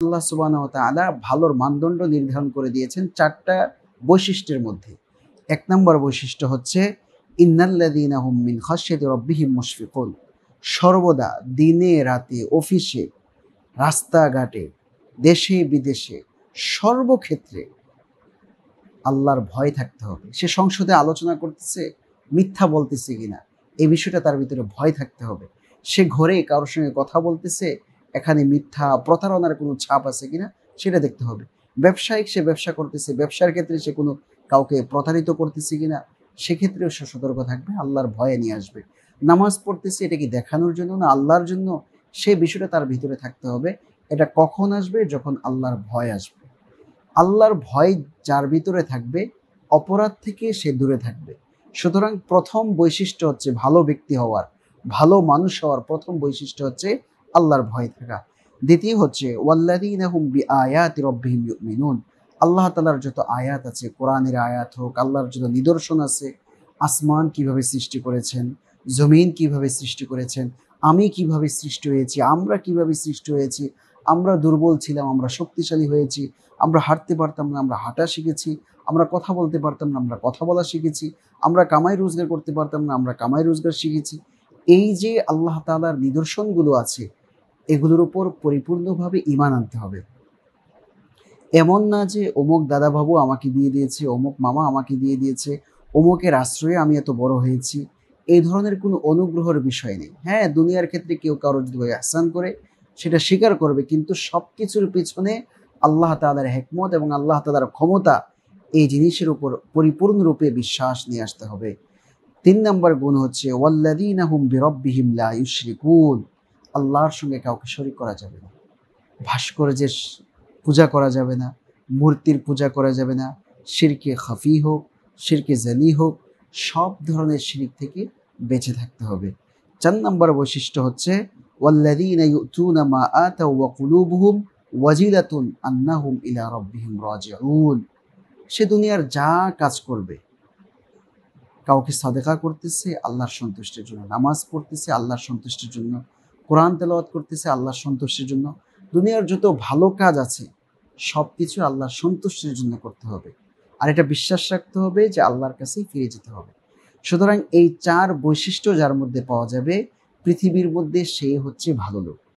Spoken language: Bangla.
আল্লাহ সুবহানাহু ওয়া তাআলা ভালোর মানদণ্ড নির্ধারণ করে দিয়েছেন ৪টা বৈশিষ্ট্যের মধ্যে। ১ নম্বর বৈশিষ্ট্য হচ্ছে ইন্নাল্লাযীনা হুম মিন খাশইয়াতি রাব্বিহিম মুশফিকুন। সর্বদা দিনে রাতে অফিসে, রাস্তাঘাটে, দেশে বিদেশে সর্বক্ষেত্রে আল্লাহর ভয় থাকতে হবে। সে সংসদে আলোচনা করতেছে, মিথ্যা বলতেছে কিনা এই বিষয়টা তার ভিতরে ভয় থাকতে হবে। সে ঘরে কারোর সঙ্গে কথা বলতেছে, এখানে মিথ্যা প্রতারণার কোনো ছাপ আছে কিনা সেটা দেখতে হবে। ব্যবসায়িক সে ব্যবসা করতেছে, ব্যবসার ক্ষেত্রে সে কোনো কাউকে প্রতারিত করতেছে কিনা সেক্ষেত্রেও সে সতর্ক থাকবে, আল্লাহর ভয়ে নিয়ে আসবে। নামাজ পড়তেছে এটা কি দেখানোর জন্য না আল্লাহর জন্য, সে বিষয়টা তার ভিতরে থাকতে হবে। এটা কখন আসবে? যখন আল্লাহর ভয় আসবে। আল্লাহর ভয় যার ভিতরে থাকবে অপরাধ থেকে সে দূরে থাকবে। সুতরাং প্রথম বৈশিষ্ট্য হচ্ছে ভালো ব্যক্তি হওয়ার, ভালো মানুষ হওয়ার প্রথম বৈশিষ্ট্য হচ্ছে আল্লাহর ভয় থাকা। দ্বিতীয় হচ্ছে ওয়াল্লাযীনা হুম বিআয়াতি রাব্বিহিম ইউমিনুন। আল্লাহ তাআলার যত আয়াত আছে, কোরআনের আয়াত হোক, আল্লাহর যত নিদর্শন আছে, আসমান কিভাবে সৃষ্টি করেছেন, জমিন কিভাবে সৃষ্টি করেছেন, আমি কিভাবে সৃষ্টি হয়েছি, আমরা কিভাবে সৃষ্টি হয়েছি, আমরা দুর্বল ছিলাম, আমরা শক্তিশালী হয়েছি, আমরা হাঁটতে পারতাম না, আমরা হাঁটা শিখেছি, আমরা কথা বলতে পারতাম না, আমরা কথা বলা শিখেছি, আমরা কামাই রোজগার করতে পারতাম না, আমরা কামাই রোজগার শিখেছি। এই যে আল্লাহ তাআলার নিদর্শনগুলো আছে, এগুলোর উপর পরিপূর্ণভাবে ঈমান আনতে হবে। এমন না যে অমুক দাদাবাবু আমাকে দিয়ে দিয়েছে, অমুক মামা আমাকে দিয়ে দিয়েছে, অমুকের আশ্রয়ে আমি এত বড় হয়েছি। এই ধরনের কোনো অনুগ্রহের বিষয় নেই। হ্যাঁ, দুনিয়ার ক্ষেত্রে কেউ কারো যদি ইহসান করে সেটা স্বীকার করবে, কিন্তু সবকিছুর পিছনে আল্লাহ তাআলার হিকমত এবং আল্লাহ তাআলার ক্ষমতা, এই জিনিসের উপর পরিপূর্ণরূপে বিশ্বাস নিয়ে আসতে হবে। ৩ নাম্বার গুণ হচ্ছে ওয়াল্লাযীনা হুম বিরাব্বিহিম লা ইউশরিকুন। আল্লাহর সঙ্গে কাউকে শরীক করা যাবে না। ভাস্কর্যের পূজা করা যাবে না, মূর্তির পূজা করা যাবে না। শিরকে খাফি হোক, শিরকে জালি হোক, সব ধরনের শিরিক থেকে বেঁচে থাকতে হবে। ৪ নাম্বার বৈশিষ্ট্য হচ্ছে ওয়াল্লাযীনা ইউতুনা মা আতাও ওয়া কুলুবুহুম ওয়াজিলাতুন আন্নাহুম ইলা রাব্বিহিম রাজিউন। সে দুনিয়ার যা কাজ করবে, কাউকে সাদেকা করতেছে আল্লাহর সন্তুষ্টির জন্য, নামাজ পড়তেছে আল্লাহর সন্তুষ্টির জন্য, কোরআন তেলাওয়াত করতেছে আল্লাহর সন্তুষ্টির জন্য। দুনিয়ার যত ভালো কাজ আছে সব কিছু আল্লাহর সন্তুষ্টির জন্য করতে হবে। আর এটা বিশ্বাস রাখতে হবে যে আল্লাহর কাছেই ফিরে যেতে হবে। সুতরাং এই ৪ বৈশিষ্ট্য যার মধ্যে পাওয়া যাবে, পৃথিবীর মধ্যে সে হচ্ছে ভালো লোক।